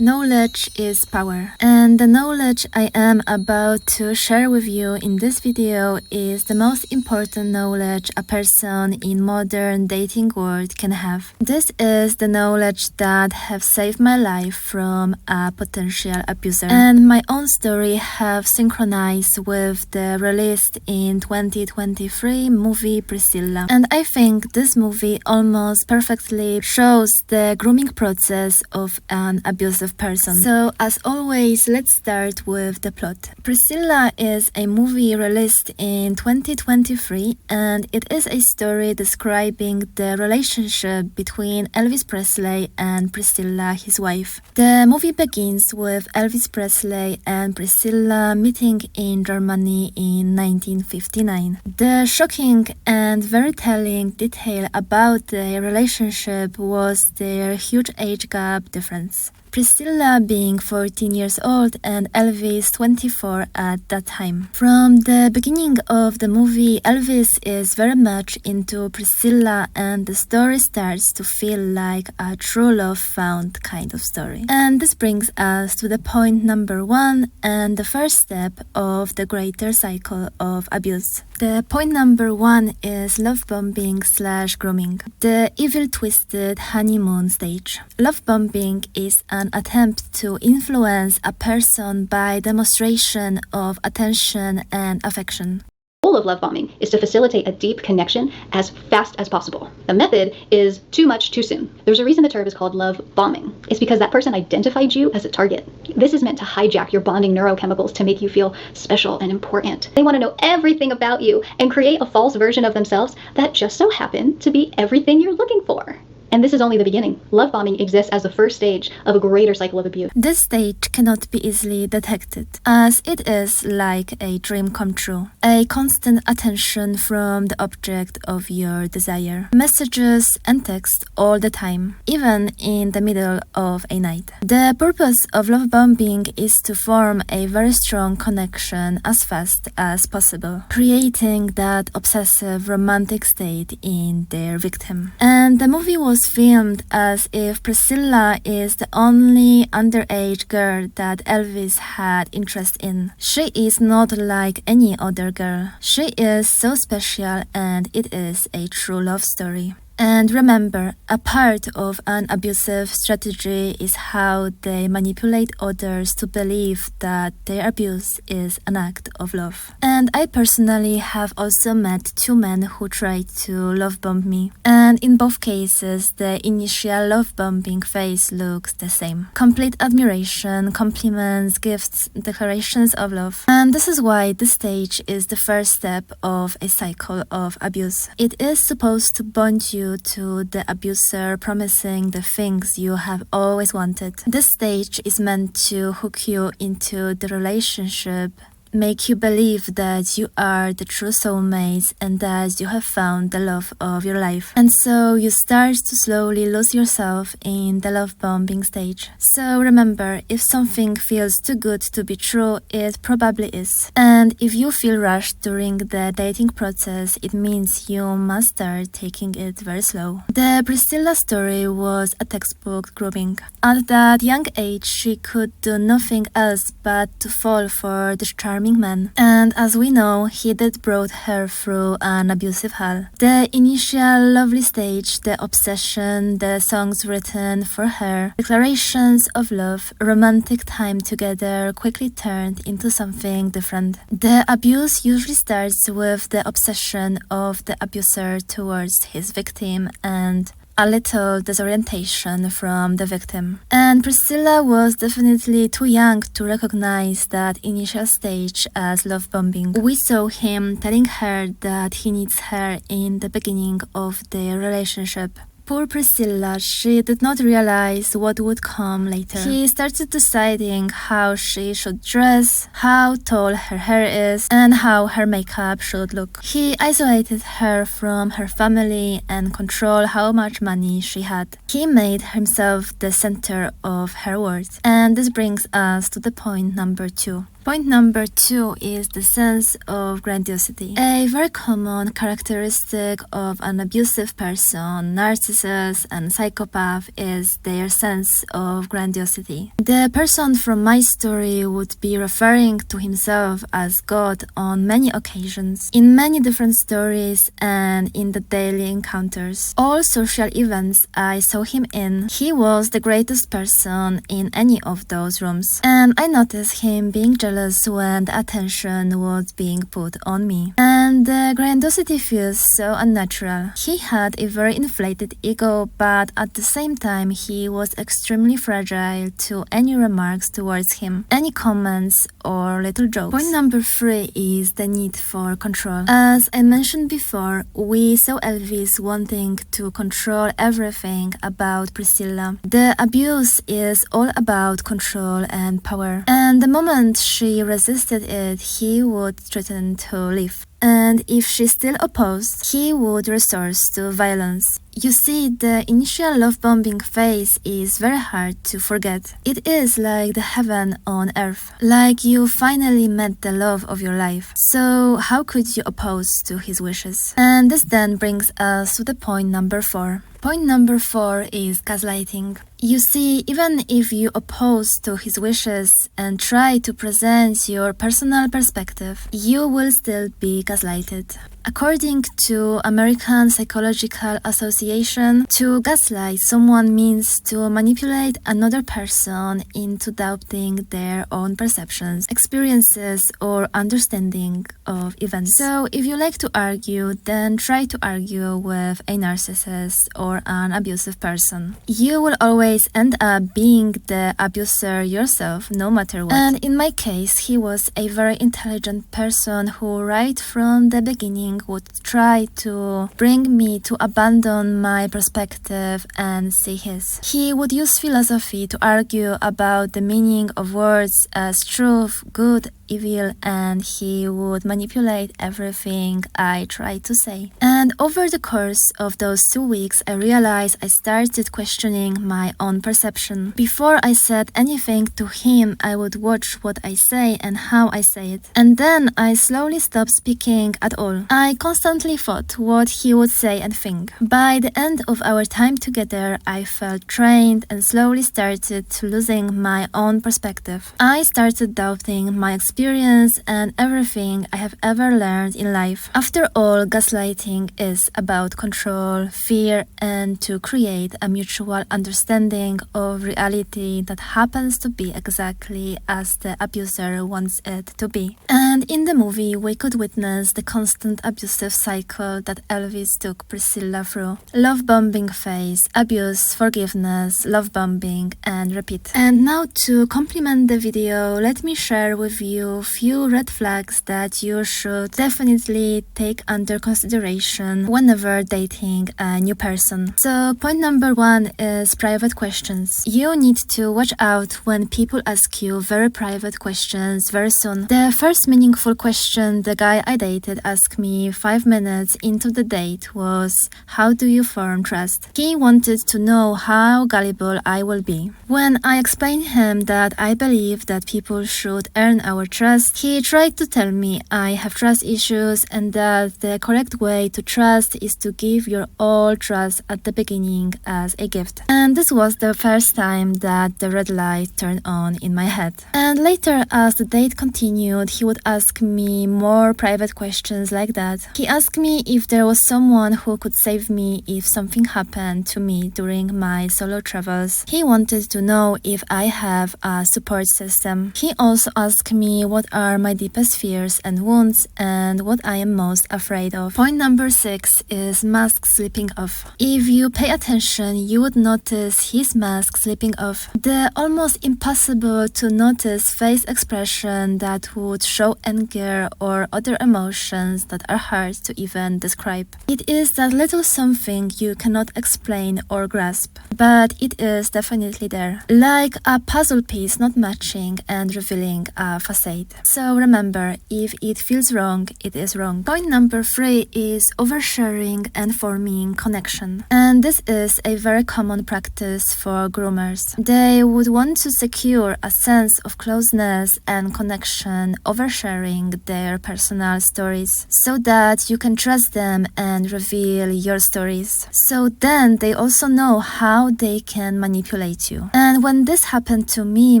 Knowledge is power, and the knowledge I am about to share with you in this video is the most important knowledge a person in modern dating world can have. This is the knowledge that have saved my life from a potential abuser, and my own story have synchronized with the released in 2023 movie Priscilla. And I think this movie almost perfectly shows the grooming process of an abusive person. So as always, let's start with the plot. Priscilla is a movie released in 2023, and it is a story describing the relationship between Elvis Presley and Priscilla, his wife. The movie begins with Elvis Presley and Priscilla meeting in Germany in 1959. The shocking and very telling detail about their relationship was their huge age gap difference. Priscilla being 14 years old and Elvis 24 at that time. From the beginning of the movie, Elvis is very much into Priscilla, and the story starts to feel like a true love found kind of story. And this brings us to the point number 1 and the first step of the greater cycle of abuse. The point number 1 is love bombing / grooming, the evil twisted honeymoon stage. Love bombing is an attempt to influence a person by demonstration of attention and affection. The goal of love bombing is to facilitate a deep connection as fast as possible. The method is too much too soon. There's a reason the term is called love bombing. It's because that person identified you as a target. This is meant to hijack your bonding neurochemicals to make you feel special and important. They want to know everything about you and create a false version of themselves that just so happen to be everything you're looking for. And this is only the beginning. Love bombing exists as the first stage of a greater cycle of abuse. This stage cannot be easily detected, as it is like a dream come true. A constant attention from the object of your desire. Messages and text all the time, even in the middle of a night. The purpose of love bombing is to form a very strong connection as fast as possible, creating that obsessive romantic state in their victim. And the movie was filmed as if Priscilla is the only underage girl that Elvis had interest in. She is not like any other girl. She is so special, and it is a true love story. And remember, a part of an abusive strategy is how they manipulate others to believe that their abuse is an act of love. And I personally have also met 2 men who tried to love bomb me. And in both cases, the initial love bombing phase looks the same. Complete admiration, compliments, gifts, declarations of love. And this is why this stage is the first step of a cycle of abuse. It is supposed to bond you to the abuser, promising the things you have always wanted. This stage is meant to hook you into the relationship, make you believe that you are the true soulmates and that you have found the love of your life. And so you start to slowly lose yourself in the love bombing stage. So remember, if something feels too good to be true, it probably is. And if you feel rushed during the dating process, it means you must start taking it very slow. The Priscilla story was a textbook grooming. At that young age, she could do nothing else but to fall for the charming man. And as we know, he did brought her through an abusive hell. The initial lovely stage, the obsession, the songs written for her, declarations of love, romantic time together quickly turned into something different. The abuse usually starts with the obsession of the abuser towards his victim and a little disorientation from the victim. And Priscilla was definitely too young to recognize that initial stage as love bombing. We saw him telling her that he needs her in the beginning of their relationship. Poor Priscilla, she did not realize what would come later. He started deciding how she should dress, how tall her hair is, and how her makeup should look. He isolated her from her family and controlled how much money she had. He made himself the center of her world. And this brings us to the point number 2. Point number 2 is the sense of grandiosity. A very common characteristic of an abusive person, narcissist, and psychopath is their sense of grandiosity. The person from my story would be referring to himself as God on many occasions, in many different stories, and in the daily encounters. All social events I saw him in, he was the greatest person in any of those rooms. And I noticed him being jealous when the attention was being put on me. And the grandiosity feels so unnatural. He had a very inflated ego, but at the same time he was extremely fragile to any remarks towards him, any comments or little jokes. Point number 3 is the need for control. As I mentioned before, we saw Elvis wanting to control everything about Priscilla. The abuse is all about control and power. And the moment she resisted it, he would threaten to leave. And if she still opposed, he would resort to violence. You see, the initial love-bombing phase is very hard to forget. It is like the heaven on earth, like you finally met the love of your life. So how could you oppose to his wishes? And this then brings us to the point number 4. Point number 4 is gaslighting. You see, even if you oppose to his wishes and try to present your personal perspective, you will still be gaslighted. According to American Psychological Association, to gaslight someone means to manipulate another person into doubting their own perceptions, experiences, or understanding of events. So if you like to argue, then try to argue with a narcissist or an abusive person. You will always end up being the abuser yourself, no matter what. And in my case, he was a very intelligent person who right from the beginning would try to bring me to abandon my perspective and see his. He would use philosophy to argue about the meaning of words as truth, good, evil, and he would manipulate everything I tried to say. And over the course of those 2 weeks, I realized I started questioning my own perception. Before I said anything to him, I would watch what I say and how I say it. And then I slowly stopped speaking at all. I constantly thought what he would say and think. By the end of our time together, I felt drained and slowly started losing my own perspective. I started doubting my experience and everything I have ever learned in life. After all, gaslighting is about control, fear, and to create a mutual understanding of reality that happens to be exactly as the abuser wants it to be. And in the movie, we could witness the constant abusive cycle that Elvis took Priscilla through. Love bombing phase, abuse, forgiveness, love bombing, and repeat. And now to complement the video, let me share with you few red flags that you should definitely take under consideration whenever dating a new person. So point number 1 is private questions. You need to watch out when people ask you very private questions very soon. The first meaningful question the guy I dated asked me 5 minutes into the date was, how do you form trust? He wanted to know how gullible I will be. When I explained him that I believe that people should earn our trust, he tried to tell me I have trust issues and that the correct way to trust is to give your all trust at the beginning as a gift. And this was the first time that the red light turned on in my head. And later, as the date continued, he would ask me more private questions like that. He asked me if there was someone who could save me if something happened to me during my solo travels. He wanted to know if I have a support system. He also asked me what are my deepest fears and wounds and what I am most afraid of. Point number 6 is mask slipping off. If you pay attention, you would notice his mask slipping off. The almost impossible to notice face expression that would show anger or other emotions that are hard to even describe. It is that little something you cannot explain or grasp, but it is definitely there. Like a puzzle piece not matching and revealing a facade. fate. So remember, if it feels wrong, it is wrong. Point number 3 is oversharing and forming connection. And this is a very common practice for groomers. They would want to secure a sense of closeness and connection, oversharing their personal stories so that you can trust them and reveal your stories. So then they also know how they can manipulate you. And when this happened to me,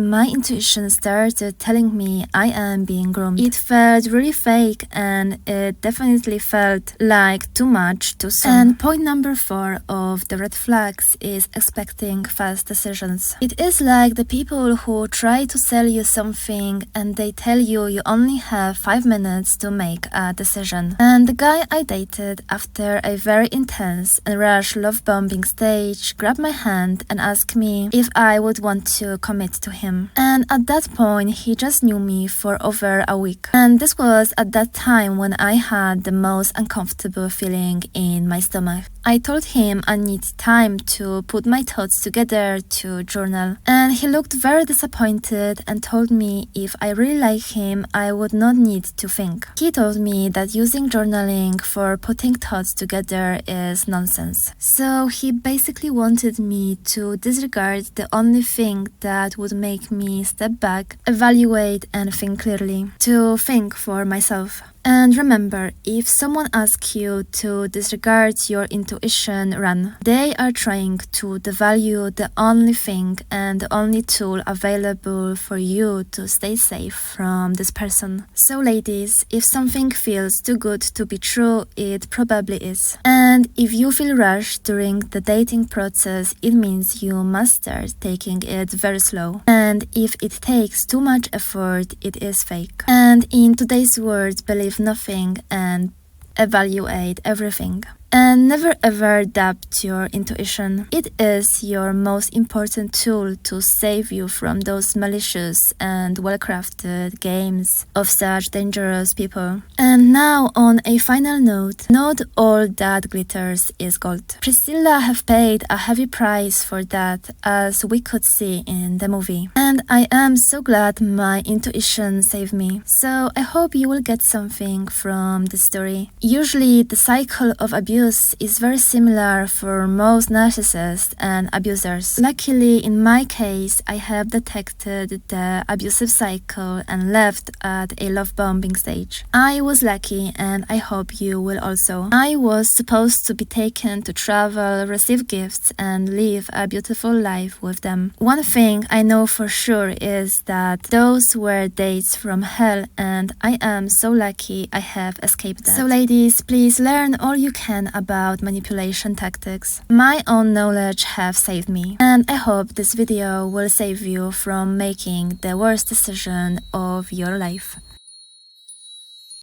my intuition started telling me I am being groomed. It felt really fake and it definitely felt like too much too soon. And point number 4 of the red flags is expecting fast decisions. It is like the people who try to sell you something and they tell you you only have 5 minutes to make a decision. And the guy I dated, after a very intense and rush love bombing stage, grabbed my hand and asked me if I would want to commit to him. And at that point, he just knew me for over a week. And this was at that time when I had the most uncomfortable feeling in my stomach. I told him I need time to put my thoughts together to journal. And he looked very disappointed and told me if I really like him, I would not need to think. He told me that using journaling for putting thoughts together is nonsense. So he basically wanted me to disregard the only thing that would make me step back, evaluate and think clearly, to think for myself. And remember, if someone asks you to disregard your intuition, run. They are trying to devalue the only thing and the only tool available for you to stay safe from this person. So ladies, if something feels too good to be true, it probably is. And if you feel rushed during the dating process, it means you must start taking it very slow. And if it takes too much effort, it is fake. And in today's world, believe nothing and evaluate everything. And never ever doubt your intuition. It is your most important tool to save you from those malicious and well-crafted games of such dangerous people. And now on a final note, not all that glitters is gold. Priscilla have paid a heavy price for that, as we could see in the movie. And I am so glad my intuition saved me. So I hope you will get something from the story. Usually the cycle of abuse is very similar for most narcissists and abusers. Luckily, in my case, I have detected the abusive cycle and left at a love bombing stage. I was lucky and I hope you will also. I was supposed to be taken to travel, receive gifts and live a beautiful life with them. One thing I know for sure is that those were dates from hell and I am so lucky I have escaped that. So ladies, please learn all you can about manipulation tactics. My own knowledge have saved me, and I hope this video will save you from making the worst decision of your life.